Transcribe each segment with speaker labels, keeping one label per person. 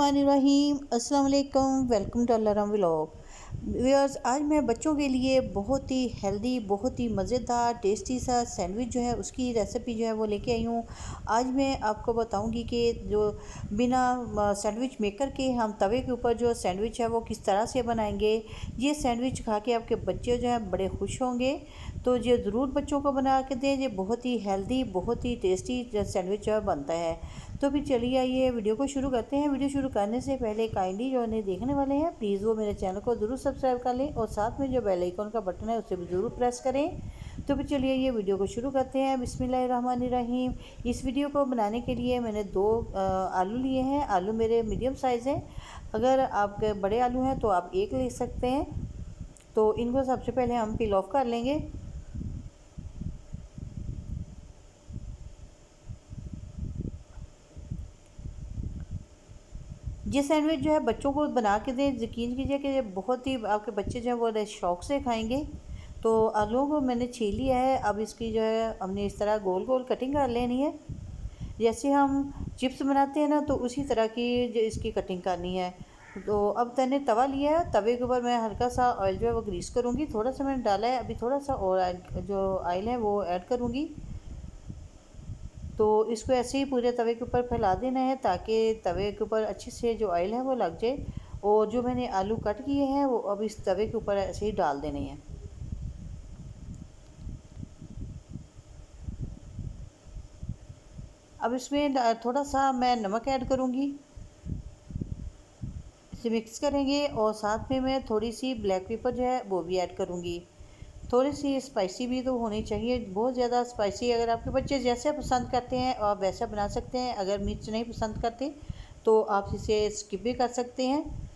Speaker 1: बिस्मिल्लाहिर्रहमानिर्रहीम। अस्सलाम वालेकुम। वेलकम टू अल्लाराम व्लॉग। व्यूअर्स, आज मैं बच्चों के लिए बहुत ही हेल्दी, बहुत ही मज़ेदार, टेस्टी सा सैंडविच जो है उसकी रेसिपी जो है वो लेके आई हूँ। आज मैं आपको बताऊंगी कि जो बिना सैंडविच मेकर के हम तवे के ऊपर जो सैंडविच है वो किस तरह से बनाएंगे। ये सैंडविच खा के आपके बच्चे जो हैं बड़े खुश होंगे, तो ये ज़रूर बच्चों को बना के दें। ये बहुत ही हेल्दी, बहुत ही टेस्टी सैंडविच जो है बनता है। तो फिर चलिए आइए वीडियो को शुरू करते हैं। वीडियो शुरू करने से पहले काइंडली जो नहीं देखने वाले हैं प्लीज़ वो मेरे चैनल को ज़रूर सब्सक्राइब कर लें और साथ में जो बेल आइकन का बटन है उसे भी ज़रूर प्रेस करें। तो फिर चलिए ये वीडियो को शुरू करते हैं। बिस्मिल्लाहिर्रहमानिर्रहीम। इस वीडियो को बनाने के लिए मैंने दो आलू लिए हैं। आलू मेरे मीडियम साइज़ हैं। अगर आपके बड़े आलू हैं तो आप एक ले सकते हैं। तो इनको सबसे पहले हम पील ऑफ कर लेंगे। ये सैंडविच जो है बच्चों को बना के दें, यकीन कीजिए कि बहुत ही आपके बच्चे जो है वो शौक़ से खाएंगे। तो आलूओं को मैंने छील लिया है। अब इसकी जो है हमने इस तरह गोल गोल कटिंग कर लेनी है। जैसे हम चिप्स बनाते हैं ना, तो उसी तरह की जो इसकी कटिंग करनी है। तो अब मैंने तवा लिया है। तवे के ऊपर मैं हल्का सा ऑयल जो है वो ग्रीस करूँगी। थोड़ा सा मैंने डाला है, अभी थोड़ा सा और जो ऑयल है वो ऐड करूँगी। तो इसको ऐसे ही पूरे तवे के ऊपर फैला देना है ताकि तवे के ऊपर अच्छे से जो ऑयल है वो लग जाए। और जो मैंने आलू कट किए हैं वो अब इस तवे के ऊपर ऐसे ही डाल देने हैं। अब इसमें थोड़ा सा मैं नमक ऐड करूँगी। इसे मिक्स करेंगे और साथ में मैं थोड़ी सी ब्लैक पेपर जो है वो भी ऐड करूँगी। थोड़ी सी स्पाइसी भी तो होनी चाहिए, बहुत ज़्यादा स्पाइसी अगर आपके बच्चे जैसे पसंद करते हैं आप वैसा बना सकते हैं। अगर मिर्च नहीं पसंद करते तो आप इसे स्किप भी कर सकते हैं।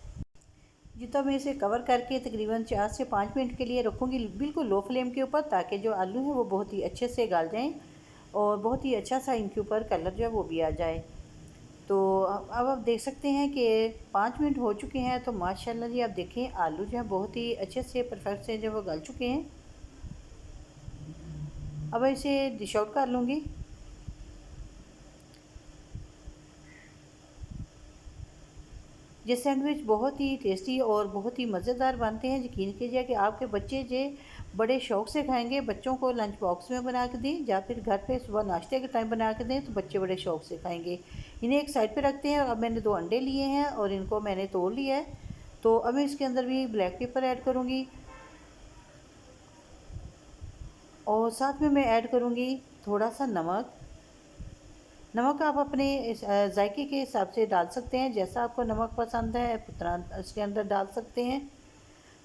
Speaker 1: जितना मैं इसे कवर करके तकरीबन 4 से 5 मिनट के लिए रखूँगी बिल्कुल लो फ्लेम के ऊपर, ताकि जो आलू हैं वो बहुत ही अच्छे से गल जाएँ और बहुत ही अच्छा सा इनके ऊपर कलर जो है वो भी आ जाए। तो अब आप देख सकते हैं कि 5 मिनट हो चुके हैं। तो माशाल्लाह जी आप देखें आलू जो है बहुत ही अच्छे से परफेक्ट से जो वो गल चुके हैं। अब इसे डिश आउट कर लूँगी। ये सैंडविच बहुत ही टेस्टी और बहुत ही मज़ेदार बनते हैं। यकीन कीजिए कि आपके बच्चे जे बड़े शौक़ से खाएंगे। बच्चों को लंच बॉक्स में बना के दें या फिर घर पे सुबह नाश्ते के टाइम बना के दें तो बच्चे बड़े शौक़ से खाएंगे। इन्हें एक साइड पे रखते हैं। अब मैंने 2 अंडे लिए हैं और इनको मैंने तोड़ लिया है। तो अब मैं इसके अंदर भी ब्लैक पेपर ऐड करूँगी और साथ में मैं ऐड करूँगी थोड़ा सा नमक। नमक आप अपने जायके के हिसाब से डाल सकते हैं, जैसा आपको नमक पसंद है उतना इसके अंदर डाल सकते हैं।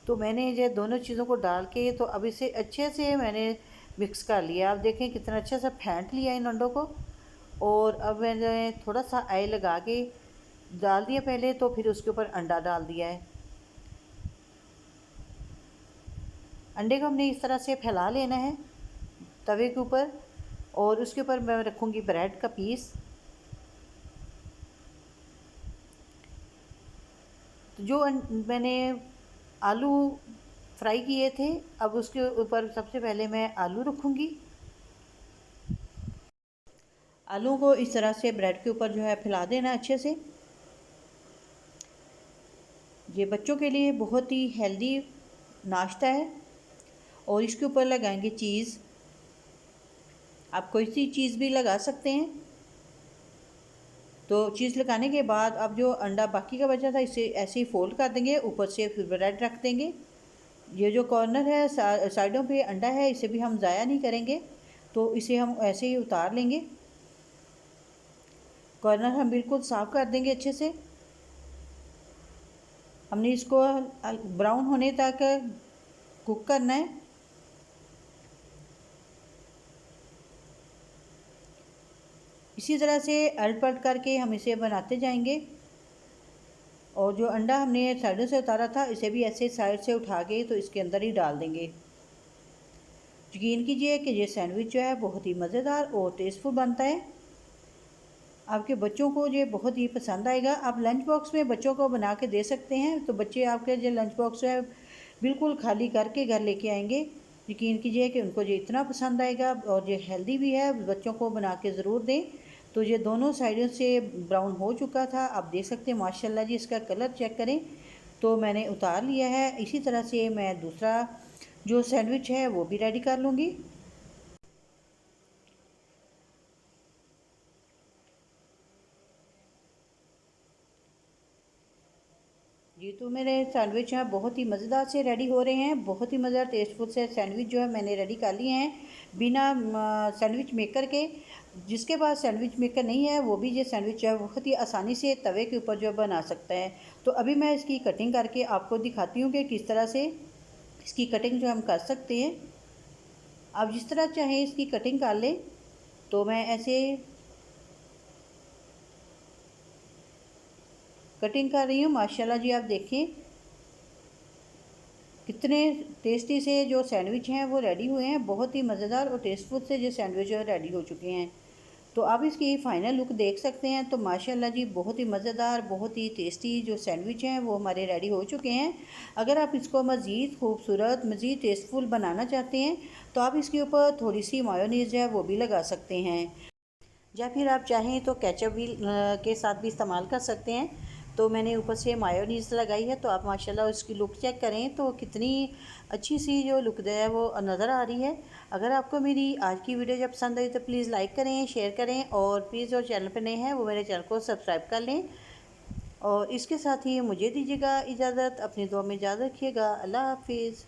Speaker 1: तो मैंने ये दोनों चीज़ों को डाल के तो अब इसे अच्छे से मैंने मिक्स कर लिया। आप देखें कितना अच्छा सा फेंट लिया इन अंडों को। और अब मैंने थोड़ा सा ऑयल लगा के डाल दिया पहले, तो फिर उसके ऊपर अंडा डाल दिया है। अंडे को हमने इस तरह से फैला लेना है तवे के ऊपर और उसके ऊपर मैं रखूँगी ब्रेड का पीस। तो जो मैंने आलू फ्राई किए थे, अब उसके ऊपर सबसे पहले मैं आलू रखूँगी। आलू को इस तरह से ब्रेड के ऊपर जो है फैला देना अच्छे से। ये बच्चों के लिए बहुत ही हेल्दी नाश्ता है। और इसके ऊपर लगाएंगे चीज़। आप कोई सी चीज़ भी लगा सकते हैं। तो चीज़ लगाने के बाद अब जो अंडा बाकी का बचा था इसे ऐसे ही फोल्ड कर देंगे, ऊपर से फिर ब्रेड रख देंगे। ये जो कॉर्नर है साइडों पे अंडा है इसे भी हम ज़ाया नहीं करेंगे, तो इसे हम ऐसे ही उतार लेंगे। कॉर्नर हम बिल्कुल साफ़ कर देंगे अच्छे से। हमने इसको ब्राउन होने तक कुक करना है। इसी तरह से अलट पलट करके हम इसे बनाते जाएंगे। और जो अंडा हमने साइडों से उतारा था इसे भी ऐसे साइड से उठा के तो इसके अंदर ही डाल देंगे। यकीन कीजिए कि ये सैंडविच जो है बहुत ही मज़ेदार और टेस्टफुल बनता है। आपके बच्चों को ये बहुत ही पसंद आएगा। आप लंच बॉक्स में बच्चों को बना के दे सकते हैं, तो बच्चे आपके जो लंच बॉक्स है बिल्कुल खाली करके घर लेके आएंगे। यकीन कीजिए कि उनको ये इतना पसंद आएगा और ये हेल्दी भी है। बच्चों को बना के ज़रूर दें। तो ये दोनों साइडों से ब्राउन हो चुका था। आप देख सकते हैं माशाल्लाह जी, इसका कलर चेक करें। तो मैंने उतार लिया है। इसी तरह से मैं दूसरा जो सैंडविच है वो भी रेडी कर लूँगी। जी, तो मेरे सैंडविच हैं बहुत ही मज़ेदार से रेडी हो रहे हैं। बहुत ही मज़ेदार टेस्टफुल से सैंडविच जो है मैंने रेडी कर लिए हैं बिना सैंडविच मेकर के। जिसके पास सैंडविच मेकर नहीं है वो भी ये सैंडविच जो है बहुत ही आसानी से तवे के ऊपर जो है बना सकता है। तो अभी मैं इसकी कटिंग करके आपको दिखाती हूँ कि किस तरह से इसकी कटिंग जो हम कर सकते हैं। आप जिस तरह चाहें इसकी कटिंग कर लें। तो मैं ऐसे कटिंग कर रही हूँ। माशाल्लाह जी, आप देखें कितने टेस्टी से जो सैंडविच हैं वो रेडी हुए हैं। बहुत ही मज़ेदार और टेस्टफुल से जो सैंडविच जो है रेडी हो चुके हैं। तो आप इसकी फ़ाइनल लुक देख सकते हैं। तो माशाल्लाह जी, बहुत ही मज़ेदार, बहुत ही टेस्टी जो सैंडविच हैं वो हमारे रेडी हो चुके हैं। अगर आप इसको मज़ीद खूबसूरत, मज़ीद टेस्टफुल बनाना चाहते हैं तो आप इसके ऊपर थोड़ी सी मायोनीज़ जो है वो भी लगा सकते हैं, या फिर आप चाहें तो केचप भी के साथ भी इस्तेमाल कर सकते हैं। तो मैंने ऊपर से मायोनीज़ लगाई है। तो आप माशाल्लाह उसकी लुक चेक करें तो कितनी अच्छी सी जो लुक जो है वो नज़र आ रही है। अगर आपको मेरी आज की वीडियो जब पसंद आई तो प्लीज़ लाइक करें, शेयर करें और प्लीज़ जो चैनल पर नए हैं वो मेरे चैनल को सब्सक्राइब कर लें। और इसके साथ ही मुझे दीजिएगा इजाज़त। अपनी दुआ में याद रखिएगा। अल्लाह हाफिज़।